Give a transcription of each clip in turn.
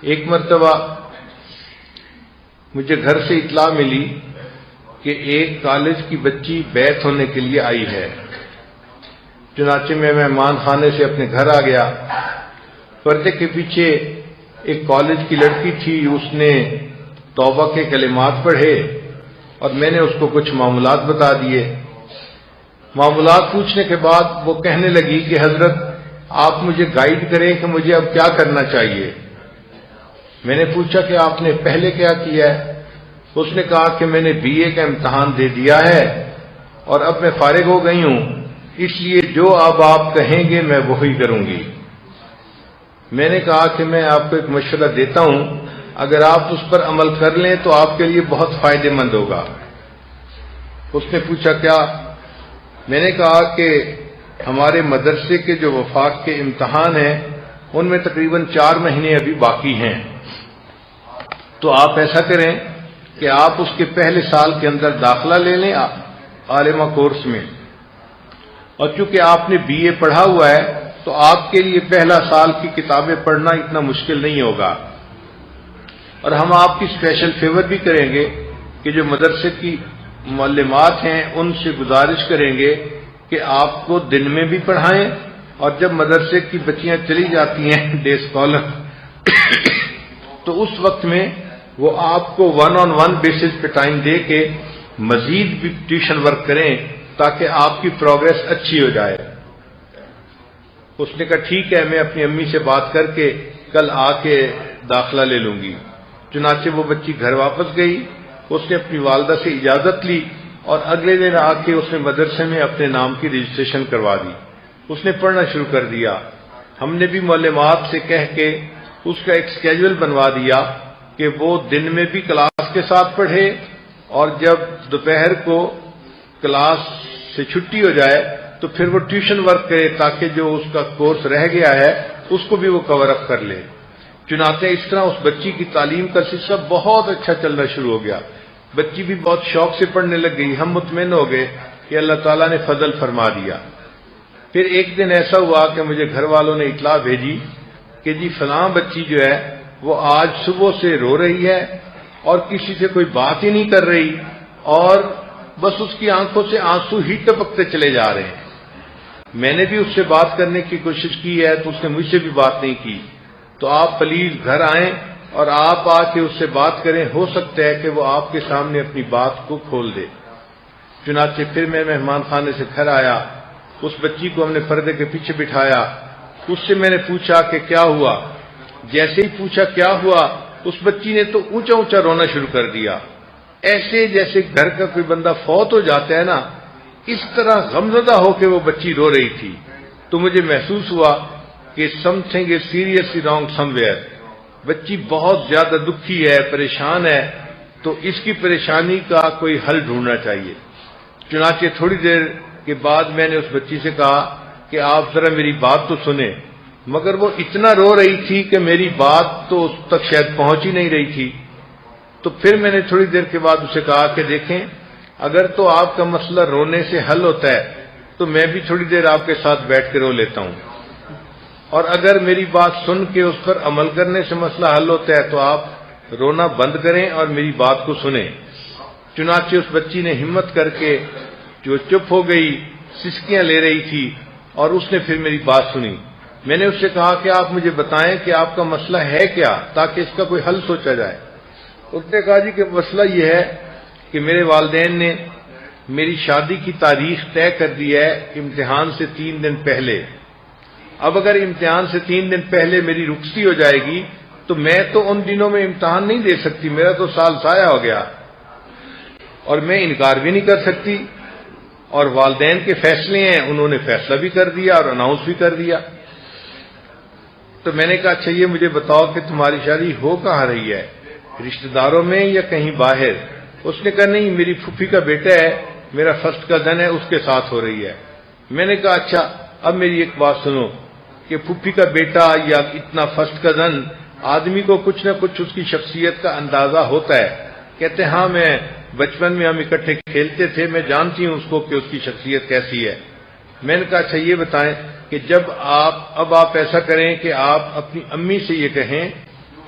ایک مرتبہ مجھے گھر سے اطلاع ملی کہ ایک کالج کی بچی بیعت ہونے کے لیے آئی ہے۔ چنانچہ میں مہمان خانے سے اپنے گھر آ گیا۔ پردے کے پیچھے ایک کالج کی لڑکی تھی، اس نے توبہ کے کلمات پڑھے اور میں نے اس کو کچھ معاملات بتا دیے۔ معاملات پوچھنے کے بعد وہ کہنے لگی کہ حضرت آپ مجھے گائیڈ کریں کہ مجھے اب کیا کرنا چاہیے۔ میں نے پوچھا کہ آپ نے پہلے کیا کیا ہے؟ اس نے کہا کہ میں نے BA کا امتحان دے دیا ہے اور اب میں فارغ ہو گئی ہوں، اس لیے جو اب آپ کہیں گے میں وہی کروں گی۔ میں نے کہا کہ میں آپ کو ایک مشورہ دیتا ہوں، اگر آپ اس پر عمل کر لیں تو آپ کے لیے بہت فائدہ مند ہوگا۔ اس نے پوچھا کیا؟ میں نے کہا کہ ہمارے مدرسے کے جو وفاق کے امتحان ہیں ان میں تقریباً 4 مہینے ابھی باقی ہیں، تو آپ ایسا کریں کہ آپ اس کے پہلے سال کے اندر داخلہ لے لیں عالمہ کورس میں، اور چونکہ آپ نے BA پڑھا ہوا ہے تو آپ کے لیے پہلا سال کی کتابیں پڑھنا اتنا مشکل نہیں ہوگا، اور ہم آپ کی اسپیشل فیور بھی کریں گے کہ جو مدرسے کی معلمات ہیں ان سے گزارش کریں گے کہ آپ کو دن میں بھی پڑھائیں، اور جب مدرسے کی بچیاں چلی جاتی ہیں ڈے اسکالر تو اس وقت میں وہ آپ کو 1-on-1 بیسس پہ ٹائم دے کے مزید بھی ٹیوشن ورک کریں تاکہ آپ کی پروگرس اچھی ہو جائے۔ اس نے کہا ٹھیک ہے، میں اپنی امی سے بات کر کے کل آ کے داخلہ لے لوں گی۔ چنانچہ وہ بچی گھر واپس گئی، اس نے اپنی والدہ سے اجازت لی اور اگلے دن آ کے اس نے مدرسے میں اپنے نام کی رجسٹریشن کروا دی۔ اس نے پڑھنا شروع کر دیا۔ ہم نے بھی معلمات سے کہہ کے اس کا ایک اسکیجول بنوا دیا کہ وہ دن میں بھی کلاس کے ساتھ پڑھے اور جب دوپہر کو کلاس سے چھٹی ہو جائے تو پھر وہ ٹیوشن ورک کرے تاکہ جو اس کا کورس رہ گیا ہے اس کو بھی وہ کور اپ کر لے۔ چنانچہ اس طرح اس بچی کی تعلیم کا سلسلہ بہت اچھا چلنا شروع ہو گیا۔ بچی بھی بہت شوق سے پڑھنے لگ گئی۔ ہم مطمئن ہو گئے کہ اللہ تعالیٰ نے فضل فرما دیا۔ پھر ایک دن ایسا ہوا کہ مجھے گھر والوں نے اطلاع بھیجی کہ جی فلاں بچی جو ہے وہ آج صبح سے رو رہی ہے اور کسی سے کوئی بات ہی نہیں کر رہی، اور بس اس کی آنکھوں سے آنسو ہی ٹپکتے چلے جا رہے ہیں۔ میں نے بھی اس سے بات کرنے کی کوشش کی ہے تو اس نے مجھ سے بھی بات نہیں کی، تو آپ پلیز گھر آئیں اور آپ آ کے اس سے بات کریں، ہو سکتا ہے کہ وہ آپ کے سامنے اپنی بات کو کھول دے۔ چنانچہ پھر میں مہمان خانے سے گھر آیا، اس بچی کو ہم نے پردے کے پیچھے بٹھایا، اس سے میں نے پوچھا کہ کیا ہوا۔ جیسے ہی پوچھا کیا ہوا، اس بچی نے تو اونچا اونچا رونا شروع کر دیا، ایسے جیسے گھر کا کوئی بندہ فوت ہو جاتا ہے نا، اس طرح غمزدہ ہو کے وہ بچی رو رہی تھی۔ تو مجھے محسوس ہوا کہ some thing is seriously wrong some where, بچی بہت زیادہ دکھی ہے، پریشان ہے، تو اس کی پریشانی کا کوئی حل ڈھونڈنا چاہیے۔ چنانچہ تھوڑی دیر کے بعد میں نے اس بچی سے کہا کہ آپ ذرا میری بات تو سنیں، مگر وہ اتنا رو رہی تھی کہ میری بات تو اس تک شاید پہنچ ہی نہیں رہی تھی۔ تو پھر میں نے تھوڑی دیر کے بعد اسے کہا کہ دیکھیں، اگر تو آپ کا مسئلہ رونے سے حل ہوتا ہے تو میں بھی تھوڑی دیر آپ کے ساتھ بیٹھ کے رو لیتا ہوں، اور اگر میری بات سن کے اس پر عمل کرنے سے مسئلہ حل ہوتا ہے تو آپ رونا بند کریں اور میری بات کو سنیں۔ چنانچہ اس بچی نے ہمت کر کے جو چپ ہو گئی، سسکیاں لے رہی تھی، اور اس نے پھر میری بات سنی۔ میں نے اس سے کہا کہ آپ مجھے بتائیں کہ آپ کا مسئلہ ہے کیا تاکہ اس کا کوئی حل سوچا جائے۔ اس نے کہا جی کہ مسئلہ یہ ہے کہ میرے والدین نے میری شادی کی تاریخ طے کر دی ہے امتحان سے 3 دن پہلے۔ اب اگر امتحان سے 3 دن پہلے میری رخصتی ہو جائے گی تو میں تو ان دنوں میں امتحان نہیں دے سکتی، میرا تو سال ضائع ہو گیا، اور میں انکار بھی نہیں کر سکتی، اور والدین کے فیصلے ہیں، انہوں نے فیصلہ بھی کر دیا اور اناؤنس بھی کر دیا۔ تو میں نے کہا اچھا یہ مجھے بتاؤ کہ تمہاری شادی ہو کہاں رہی ہے، رشتہ داروں میں یا کہیں باہر؟ اس نے کہا نہیں، میری پھوپھی کا بیٹا ہے، میرا فرسٹ کزن ہے، اس کے ساتھ ہو رہی ہے۔ میں نے کہا اچھا اب میری ایک بات سنو کہ پھوپھی کا بیٹا یا اتنا فرسٹ کزن، آدمی کو کچھ نہ کچھ اس کی شخصیت کا اندازہ ہوتا ہے۔ کہتے ہاں میں بچپن میں ہم اکٹھے کھیلتے تھے، میں جانتی ہوں اس کو کہ اس کی شخصیت کیسی ہے۔ میں نے کہا اچھا یہ بتائیں کہ جب آپ ایسا کریں کہ آپ اپنی امی سے یہ کہیں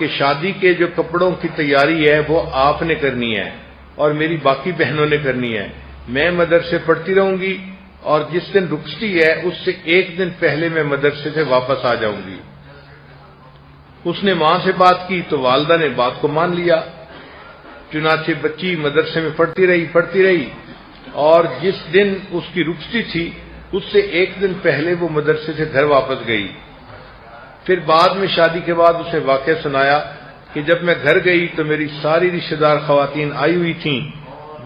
کہ شادی کے جو کپڑوں کی تیاری ہے وہ آپ نے کرنی ہے اور میری باقی بہنوں نے کرنی ہے. میں مدرسے پڑھتی رہوں گی اور جس دن رخصتی ہے اس سے ایک دن پہلے میں مدرسے سے واپس آ جاؤں گی. اس نے ماں سے بات کی تو والدہ نے بات کو مان لیا. چنانچہ بچی مدرسے میں پڑھتی رہی اور جس دن اس کی رخصتی تھی اس سے ایک دن پہلے وہ مدرسے سے گھر واپس گئی. پھر بعد میں شادی کے بعد اسے واقعہ سنایا کہ جب میں گھر گئی تو میری ساری رشتہ دار خواتین آئی ہوئی تھیں،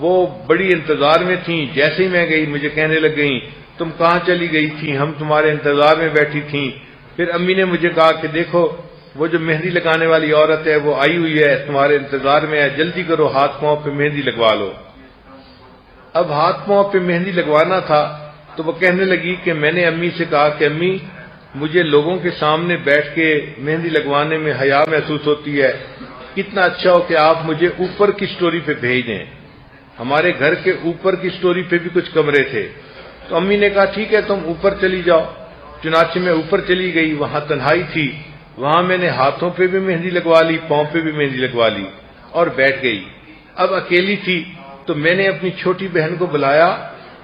وہ بڑی انتظار میں تھیں. جیسے ہی میں گئی مجھے کہنے لگ گئیں تم کہاں چلی گئی تھی، ہم تمہارے انتظار میں بیٹھی تھیں. پھر امی نے مجھے کہا کہ دیکھو وہ جو مہندی لگانے والی عورت ہے وہ آئی ہوئی ہے، تمہارے انتظار میں ہے، جلدی کرو ہاتھ پاؤں پہ مہندی لگوا لو. اب ہاتھ پاؤں پہ مہندی لگوانا تھا تو وہ کہنے لگی کہ میں نے امی سے کہا کہ امی مجھے لوگوں کے سامنے بیٹھ کے مہندی لگوانے میں حیا محسوس ہوتی ہے، کتنا اچھا ہو کہ آپ مجھے اوپر کی سٹوری پہ بھیج دیں. ہمارے گھر کے اوپر کی سٹوری پہ بھی کچھ کمرے تھے. تو امی نے کہا ٹھیک ہے تم اوپر چلی جاؤ. چنانچہ میں اوپر چلی گئی، وہاں تنہائی تھی. وہاں میں نے ہاتھوں پہ بھی مہندی لگوا لی، پاؤں پہ بھی مہندی لگوا لی اور بیٹھ گئی. اب اکیلی تھی تو میں نے اپنی چھوٹی بہن کو بلایا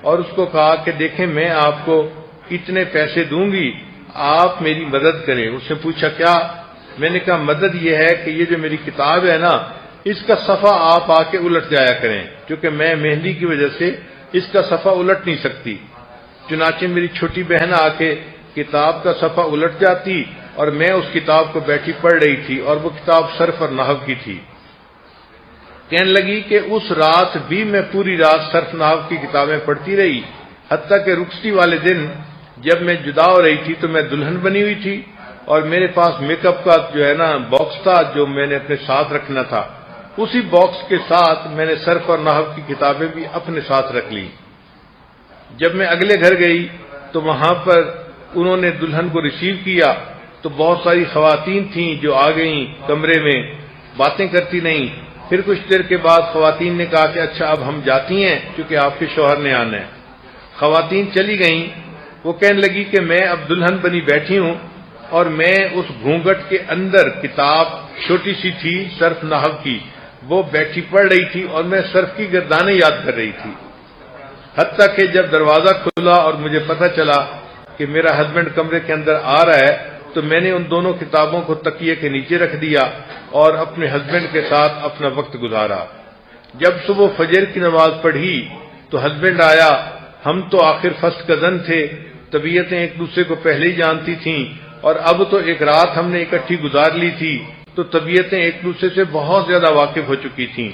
اور اس کو کہا کہ دیکھیں میں آپ کو اتنے پیسے دوں گی، آپ میری مدد کریں. اس نے پوچھا کیا؟ میں نے کہا مدد یہ ہے کہ یہ جو میری کتاب ہے نا اس کا صفحہ آپ آ کے الٹ جایا کریں، کیونکہ میں مہندی کی وجہ سے اس کا صفحہ الٹ نہیں سکتی. چنانچہ میری چھوٹی بہن آ کے کتاب کا صفحہ الٹ جاتی اور میں اس کتاب کو بیٹھی پڑھ رہی تھی اور وہ کتاب صرف اور نحو کی تھی. کہنے لگی کہ اس رات بھی میں پوری رات صرف نحو کی کتابیں پڑھتی رہی، حتیٰ کہ رخصتی والے دن جب میں جدا ہو رہی تھی تو میں دلہن بنی ہوئی تھی اور میرے پاس میک اپ کا جو ہے نا باکس تھا جو میں نے اپنے ساتھ رکھنا تھا. اسی باکس کے ساتھ میں نے صرف اور نحو کی کتابیں بھی اپنے ساتھ رکھ لی. جب میں اگلے گھر گئی تو وہاں پر انہوں نے دلہن کو ریسیو کیا تو بہت ساری خواتین تھیں جو آ گئیں کمرے میں، باتیں کرتی نہیں. پھر کچھ دیر کے بعد خواتین نے کہا کہ اچھا اب ہم جاتی ہیں کیونکہ آپ کے شوہر نے آنا ہے. خواتین چلی گئیں. وہ کہنے لگی کہ میں اب دلہن بنی بیٹھی ہوں اور میں اس گھونگھٹ کے اندر کتاب چھوٹی سی تھی صرف نحو کی، وہ بیٹھی پڑھ رہی تھی اور میں صرف کی گردانیں یاد کر رہی تھی. حتیٰ کہ جب دروازہ کھلا اور مجھے پتہ چلا کہ میرا ہسبینڈ کمرے کے اندر آ رہا ہے تو میں نے ان دونوں کتابوں کو تکیے کے نیچے رکھ دیا اور اپنے ہسبینڈ کے ساتھ اپنا وقت گزارا. جب صبح فجر کی نماز پڑھی تو ہسبینڈ آیا. ہم تو آخر فرسٹ کزن تھے، طبیعتیں ایک دوسرے کو پہلے ہی جانتی تھیں اور اب تو ایک رات ہم نے اکٹھی گزار لی تھی تو طبیعتیں ایک دوسرے سے بہت زیادہ واقف ہو چکی تھیں.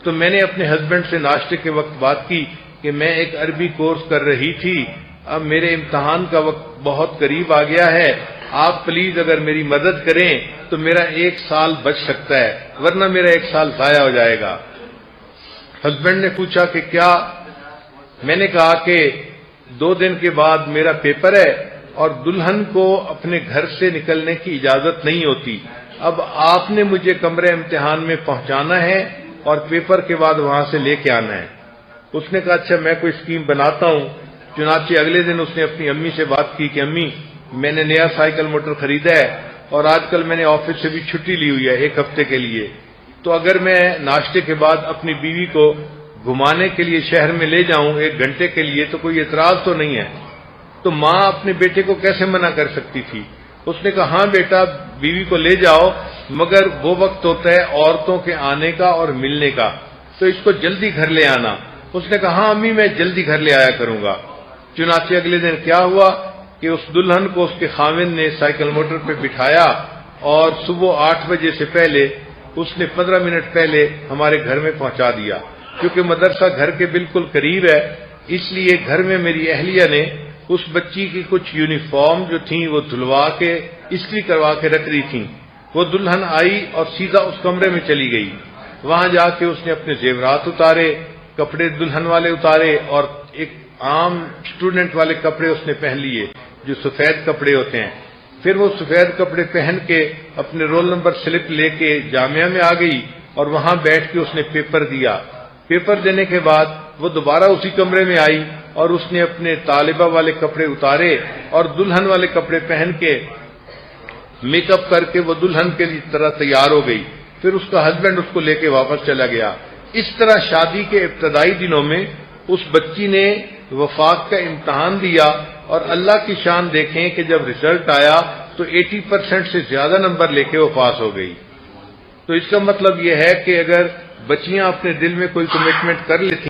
تو میں نے اپنے ہسبینڈ سے ناشتے کے وقت بات کی کہ میں ایک عربی کورس کر رہی تھی، اب میرے امتحان کا وقت بہت قریب آ گیا ہے، آپ پلیز اگر میری مدد کریں تو میرا 1 سال بچ سکتا ہے ورنہ میرا 1 سال ضائع ہو جائے گا. ہسبینڈ نے پوچھا کہ کیا؟ میں نے کہا کہ 2 دن کے بعد میرا پیپر ہے اور دلہن کو اپنے گھر سے نکلنے کی اجازت نہیں ہوتی. اب آپ نے مجھے کمرے امتحان میں پہنچانا ہے اور پیپر کے بعد وہاں سے لے کے آنا ہے. اس نے کہا اچھا میں کوئی اسکیم بناتا ہوں. چنانچہ اگلے دن اس نے اپنی امی سے بات کی کہ امی میں نے نیا سائیکل موٹر خریدا ہے اور آج کل میں نے آفس سے بھی چھٹی لی ہوئی ہے 1 ہفتے کے لیے، تو اگر میں ناشتے کے بعد اپنی بیوی کو گھمانے کے لیے شہر میں لے جاؤں 1 گھنٹے کے لیے تو کوئی اعتراض تو نہیں ہے. تو ماں اپنے بیٹے کو کیسے منع کر سکتی تھی؟ اس نے کہا ہاں بیٹا بیوی کو لے جاؤ مگر وہ وقت ہوتا ہے عورتوں کے آنے کا اور ملنے کا، تو اس کو جلدی گھر لے آنا. اس نے کہا ہاں امی میں جلدی گھر لے آیا کروں گا. چنانچہ اگلے دن کیا ہوا کہ اس دلہن کو اس کے خاوند نے سائیکل موٹر پہ بٹھایا اور صبح 8 بجے سے پہلے اس نے 15 منٹ پہلے ہمارے گھر میں پہنچا دیا. کیونکہ مدرسہ گھر کے بالکل قریب ہے اس لیے گھر میں میری اہلیہ نے اس بچی کی کچھ یونیفارم جو تھیں وہ دھلوا کے استری کروا کے رکھ دی تھیں. وہ دلہن آئی اور سیدھا اس کمرے میں چلی گئی. وہاں جا کے اس نے اپنے زیورات اتارے، کپڑے دلہن والے اتارے اور ایک عام اسٹوڈنٹ والے کپڑے اس نے پہن لیے جو سفید کپڑے ہوتے ہیں. پھر وہ سفید کپڑے پہن کے اپنے رول نمبر سلپ لے کے جامعہ میں آ گئی اور وہاں بیٹھ کے اس نے پیپر دیا. پیپر دینے کے بعد وہ دوبارہ اسی کمرے میں آئی اور اس نے اپنے طالبہ والے کپڑے اتارے اور دلہن والے کپڑے پہن کے میک اپ کر کے وہ دلہن کے طرح تیار ہو گئی، پھر اس کا ہسبینڈ اس کو لے کے واپس چلا گیا۔ اس طرح شادی کے ابتدائی دنوں میں اس بچی نے وفاق کا امتحان دیا، اور اللہ کی شان دیکھیں کہ جب رزلٹ آیا تو 80% سے زیادہ نمبر لے کے وہ پاس ہو گئی۔ تو اس کا مطلب یہ ہے کہ اگر بچیاں اپنے دل میں کوئی کمٹمنٹ کر لیتی